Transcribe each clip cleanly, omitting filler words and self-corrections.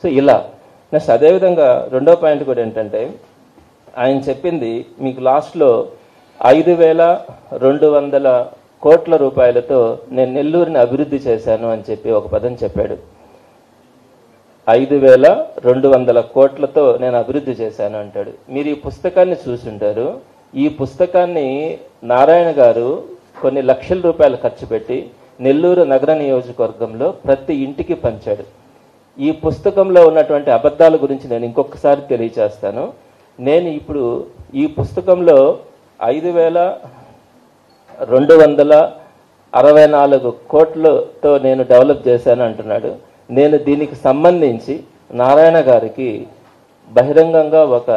So ఇలా next అదేవిధంగా రెండో పాయింట్ కూడా ఏంటంటే ఆయన చెప్పింది మీకు లాస్ట్లో 5,200 కోట్ల రూపాయలతో నేను నెల్లూరుని అభివృద్ధి చేశాను అని చెప్పి ఒక పదం చెప్పాడు. 5,200 కోట్లతో నేను అభివృద్ధి చేశాను అంటాడు. మీరు ఈ పుస్తకాన్ని చూసుంటారు. ఈ పుస్తకాన్ని నారాయణ గారు కొన్ని లక్షల రూపాయలు ఖర్చు పెట్టి నెల్లూరు నగర నియోజకవర్గంలో ప్రతి ఇంటికి పంచాడు. ఈ పుస్తకంలో ఉన్నటువంటి అబద్ధాల గురించి నేను ఇంకొకసారి తెలియచేస్తాను. నేను ఇప్పుడు ఈ పుస్తకంలో 5,264 కోట్లతో నేను డెవలప్ చేశాను అంటున్నాడు. నేను దీనికి సంబంధించి నారాయణ గారికి బహిరంగంగా ఒక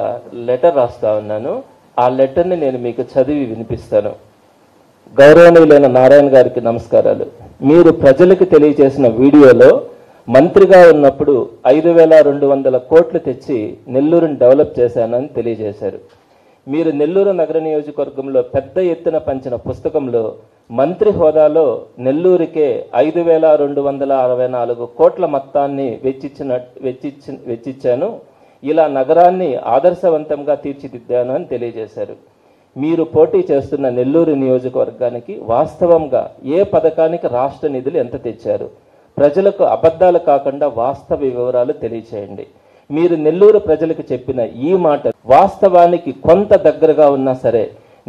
లెటర్ రాస్తా ఉన్నాను. ఆ లెటర్ని నేను మీకు చదివి వినిపిస్తాను. గౌరవనీయులైన నారాయణ గారికి నమస్కారాలు. మీరు ప్రజలకు తెలియజేసిన వీడియోలో మంత్రిగా ఉన్నప్పుడు 5,200 కోట్లు తెచ్చి నెల్లూరుని డెవలప్ చేశానని తెలియజేశారు. మీరు నెల్లూరు నగర నియోజకవర్గంలో పెద్ద ఎత్తున పంచిన పుస్తకంలో మంత్రి హోదాలో నెల్లూరుకే 5,264 కోట్ల మొత్తాన్ని వెచ్చిచ్చాను. ఇలా నగరాన్ని ఆదర్శవంతంగా తీర్చిదిద్దాను అని తెలియజేశారు. మీరు పోటీ చేస్తున్న నెల్లూరు నియోజకవర్గానికి వాస్తవంగా ఏ పథకానికి రాష్ట్ర నిధులు ఎంత తెచ్చారు? ప్రజలకు అబద్ధాలు కాకుండా వాస్తవ వివరాలు తెలియచేయండి. మీరు నెల్లూరు ప్రజలకు చెప్పిన ఈ మాట వాస్తవానికి కొంత దగ్గరగా ఉన్నా సరే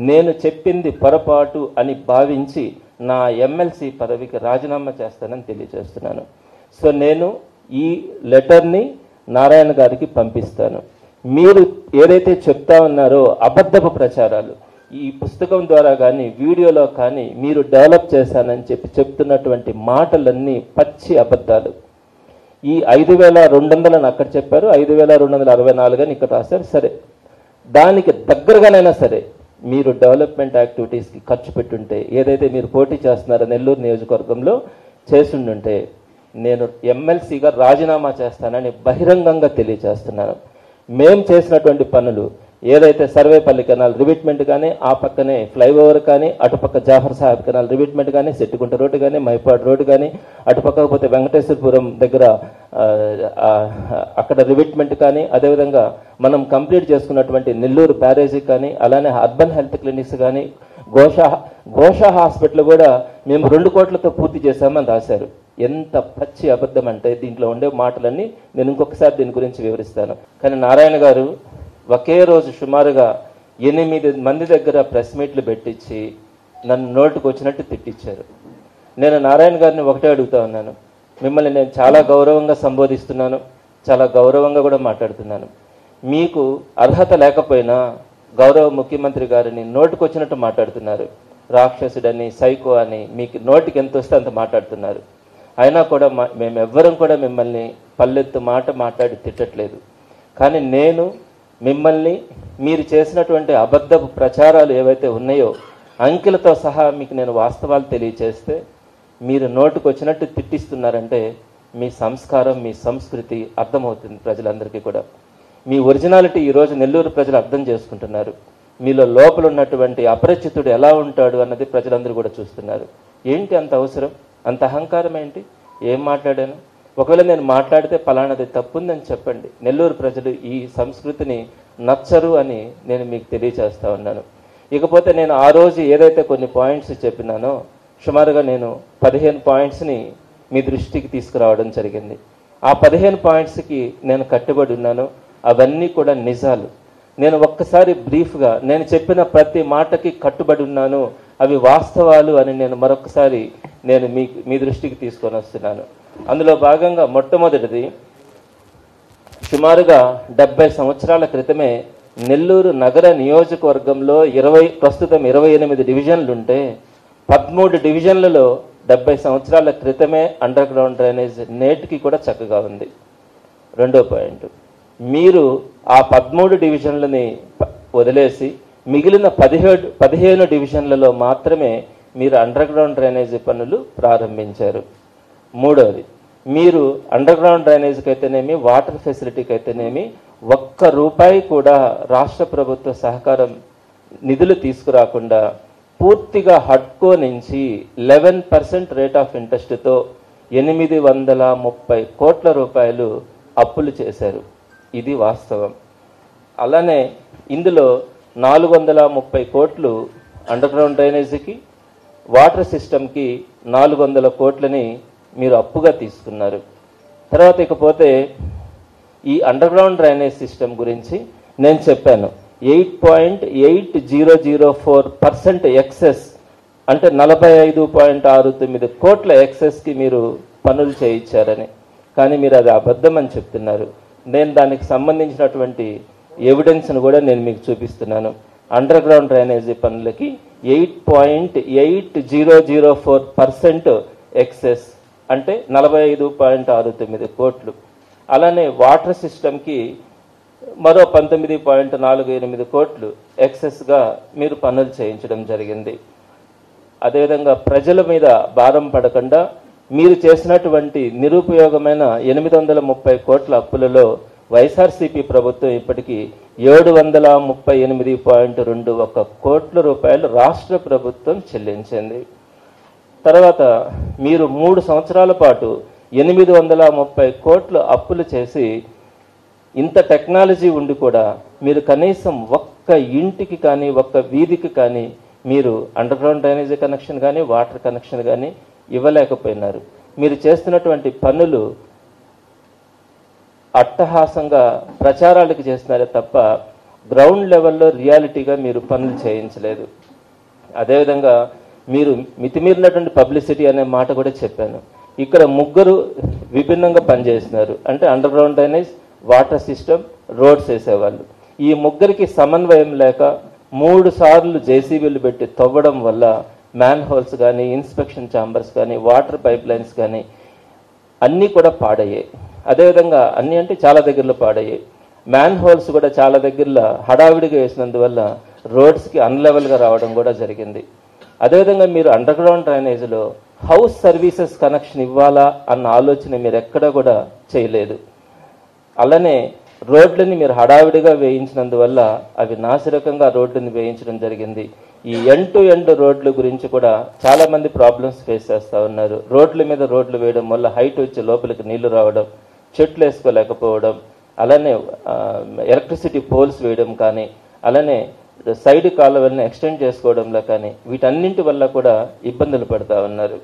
నేను చెప్పింది పొరపాటు అని భావించి నా ఎమ్మెల్సీ పదవికి రాజీనామా చేస్తానని తెలియజేస్తున్నాను. సో నేను ఈ లెటర్ని నారాయణ గారికి పంపిస్తాను. మీరు ఏదైతే చెప్తా ఉన్నారో అబద్ధపు ప్రచారాలు ఈ పుస్తకం ద్వారా కానీ వీడియోలో కానీ మీరు డెవలప్ చేశానని చెప్తున్నటువంటి మాటలన్నీ పచ్చి అబద్ధాలు. ఈ 5,200 అక్కడ చెప్పారు, 5,264 అని ఇక్కడ రాశారు. సరే, దానికి దగ్గరగానైనా సరే మీరు డెవలప్మెంట్ యాక్టివిటీస్కి ఖర్చు పెట్టుంటే, ఏదైతే మీరు పోటీ చేస్తున్నారో నెల్లూరు నియోజకవర్గంలో చేసుండుంటే నేను ఎమ్మెల్సీగా రాజీనామా చేస్తానని బహిరంగంగా తెలియజేస్తున్నాను. మేము చేసినటువంటి పనులు ఏదైతే సర్వేపల్లి కెనాల్ రివిట్మెంట్ కానీ, ఆ పక్కనే ఫ్లైఓవర్ కానీ, అటుపక్క జాఫర్ సాహెబ్ కెనాల్ రివిట్మెంట్ కానీ, సెట్టిగుంట రోడ్డు కానీ, మైపాడ్ రోడ్డు కానీ, అటుపక్క పోతే వెంకటేశ్వరపురం దగ్గర అక్కడ రివిట్మెంట్ కానీ, అదేవిధంగా మనం కంప్లీట్ చేసుకున్నటువంటి నెల్లూరు బ్యారేజీ కానీ, అలానే అర్బన్ హెల్త్ క్లినిక్స్ కానీ, ఘోష హాస్పిటల్ కూడా మేము 2 కోట్లతో పూర్తి చేశామని రాశారు. ఎంత పచ్చి అబద్ధం అంటే దీంట్లో ఉండే మాటలన్నీ నేను ఇంకొకసారి దీని గురించి వివరిస్తాను. కానీ నారాయణ గారు ఒకే రోజు సుమారుగా 8 మంది దగ్గర ప్రెస్ మీట్లు పెట్టించి నన్ను నోటుకు వచ్చినట్టు తిట్టించారు. నేను నారాయణ గారిని ఒకటే అడుగుతా ఉన్నాను, మిమ్మల్ని నేను చాలా గౌరవంగా సంబోధిస్తున్నాను, చాలా గౌరవంగా కూడా మాట్లాడుతున్నాను. మీకు అర్హత లేకపోయినా గౌరవ ముఖ్యమంత్రి గారిని నోటుకు వచ్చినట్టు మాట్లాడుతున్నారు. రాక్షసుడని, సైకో అని మీకు నోటికి ఎంత వస్తే అంత మాట్లాడుతున్నారు. అయినా కూడా మేమెవ్వరం కూడా మిమ్మల్ని పల్లెత్తు మాట మాట్లాడి తిట్టట్లేదు. కానీ నేను మిమ్మల్ని మీరు చేసినటువంటి అబద్ధపు ప్రచారాలు ఏవైతే ఉన్నాయో అంకెలతో సహా మీకు నేను వాస్తవాలు తెలియచేస్తే మీరు నోటుకు వచ్చినట్టు తిట్టిస్తున్నారంటే మీ సంస్కారం, మీ సంస్కృతి అర్థమవుతుంది ప్రజలందరికీ కూడా. మీ ఒరిజినాలిటీ ఈరోజు నెల్లూరు ప్రజలు అర్థం చేసుకుంటున్నారు. మీలో లోపల ఉన్నటువంటి అపరిచితుడు ఎలా ఉంటాడు అన్నది ప్రజలందరూ కూడా చూస్తున్నారు. ఏంటి అంత అవసరం, అంత అహంకారం ఏంటి? ఏం మాట్లాడాను? ఒకవేళ నేను మాట్లాడితే పలానాది తప్పుందని చెప్పండి. నెల్లూరు ప్రజలు ఈ సంస్కృతిని నచ్చరు అని నేను మీకు తెలియచేస్తా ఉన్నాను. ఇకపోతే నేను ఆ రోజు ఏదైతే కొన్ని పాయింట్స్ చెప్పినానో సుమారుగా నేను 15 పాయింట్స్ని మీ దృష్టికి తీసుకురావడం జరిగింది. ఆ 15 పాయింట్స్కి నేను కట్టుబడి ఉన్నాను. అవన్నీ కూడా నిజాలు. నేను ఒక్కసారి బ్రీఫ్గా నేను చెప్పిన ప్రతి మాటకి కట్టుబడి ఉన్నాను, అవి వాస్తవాలు అని నేను మరొకసారి నేను మీ దృష్టికి తీసుకొని వస్తున్నాను. అందులో భాగంగా మొట్టమొదటిది, సుమారుగా 70 సంవత్సరాల క్రితమే నెల్లూరు నగర నియోజకవర్గంలో ప్రస్తుతం 28 డివిజన్లు ఉంటే 13 డివిజన్లలో 70 సంవత్సరాల క్రితమే అండర్ గ్రౌండ్ డ్రైనేజ్ నేటికి కూడా చక్కగా ఉంది. రెండో పాయింట్, మీరు ఆ 13 డివిజన్లని వదిలేసి మిగిలిన 15 డివిజన్లలో మాత్రమే మీరు అండర్ గ్రౌండ్ డ్రైనేజీ పనులు ప్రారంభించారు. మూడవది, మీరు అండర్ గ్రౌండ్ డ్రైనేజీకి అయితేనేమి, వాటర్ ఫెసిలిటీకి అయితేనేమి ₹1 కూడా రాష్ట్ర ప్రభుత్వ సహకారం నిధులు తీసుకురాకుండా పూర్తిగా హడ్కో నుంచి 11% రేట్ ఆఫ్ ఇంట్రెస్ట్తో 830 కోట్ల రూపాయలు అప్పులు చేశారు. ఇది వాస్తవం. అలానే ఇందులో 430 కోట్లు అండర్ గ్రౌండ్ డ్రైనేజీకి, వాటర్ సిస్టమ్కి 400 కోట్లని మీరు అప్పుగా తీసుకున్నారు. తర్వాత ఇకపోతే ఈ అండర్ గ్రౌండ్ డ్రైనేజ్ సిస్టమ్ గురించి నేను చెప్పాను. 8.8004% ఎక్సెస్, అంటే 45.69 కోట్ల ఎక్సెస్కి మీరు పనులు చేయించారని. కానీ మీరు అది అబద్ధం అని చెప్తున్నారు. నేను దానికి సంబంధించినటువంటి ఎవిడెన్స్ను కూడా నేను మీకు చూపిస్తున్నాను. అండర్ గ్రౌండ్ డ్రైనేజీ పనులకి 8.8004% ఎక్సెస్, అంటే 45.69 కోట్లు. అలానే వాటర్ సిస్టమ్కి మరో 19.48 కోట్లు ఎక్సెస్గా మీరు పనులు చేయించడం జరిగింది. అదేవిధంగా ప్రజల మీద భారం పడకుండా మీరు చేసినటువంటి నిరుపయోగమైన 830 కోట్ల అప్పులలో వైఎస్ఆర్సీపీ ప్రభుత్వం ఇప్పటికీ 738.21 కోట్ల రూపాయలు రాష్ట్ర ప్రభుత్వం చెల్లించింది. తర్వాత మీరు 3 సంవత్సరాల పాటు 830 కోట్లు అప్పులు చేసి, ఇంత టెక్నాలజీ ఉండి కూడా మీరు కనీసం ఒక్క ఇంటికి కానీ ఒక్క వీధికి కానీ మీరు అండర్ గ్రౌండ్ డ్రైనేజీ కనెక్షన్ కానీ వాటర్ కనెక్షన్ కానీ ఇవ్వలేకపోయినారు. మీరు చేస్తున్నటువంటి పనులు అట్టహాసంగా ప్రచారాలకు చేస్తున్నారే తప్ప గ్రౌండ్ లెవెల్లో రియాలిటీగా మీరు పనులు చేయించలేదు. అదేవిధంగా మీరు మితిమీరినటువంటి పబ్లిసిటీ అనే మాట కూడా చెప్పాను. ఇక్కడ 3 విభిన్నంగా పనిచేస్తున్నారు. అంటే under ground drainage, water system, roads వేసేవాళ్ళు. ఈ 3కి సమన్వయం లేక 3 సార్లు జేసీబీలు పెట్టి తవ్వడం వల్ల మ్యాన్ హోల్స్ కానీ, ఇన్స్పెక్షన్ ఛాంబర్స్ కానీ, వాటర్ పైప్ లైన్స్ కానీ అన్నీ కూడా పాడయ్యాయి. అదేవిధంగా అన్నీ అంటే చాలా దగ్గరలో పాడయ్యాయి. మ్యాన్ హోల్స్ కూడా చాలా దగ్గరలో హడావిడిగా వేసినందువల్ల రోడ్స్కి అన్లెవెల్గా రావడం కూడా జరిగింది. అదేవిధంగా మీరు అండర్ గ్రౌండ్ డ్రైనేజీలో హౌస్ సర్వీసెస్ కనెక్షన్ ఇవ్వాలా అన్న ఆలోచన మీరు ఎక్కడా కూడా చేయలేదు. అలానే రోడ్లని మీరు హడావిడిగా వేయించినందువల్ల అవి నాసిరకంగా రోడ్లని వేయించడం జరిగింది. ఈ ఎండ్ టు ఎండ్ రోడ్ల గురించి కూడా చాలామంది ప్రాబ్లమ్స్ ఫేస్ చేస్తూ ఉన్నారు. రోడ్ల మీద రోడ్లు వేయడం వల్ల హైట్ వచ్చి లోపలికి నీళ్లు రావడం, చెట్లు వేసుకోలేకపోవడం, అలానే ఎలక్ట్రిసిటీ పోల్స్ వేయడం కానీ, అలానే సైడ్ కాలువలను ఎక్స్టెండ్ చేసుకోవడంలో కానీ వీటన్నింటి వల్ల కూడా ఇబ్బందులు పడుతూ ఉన్నారు.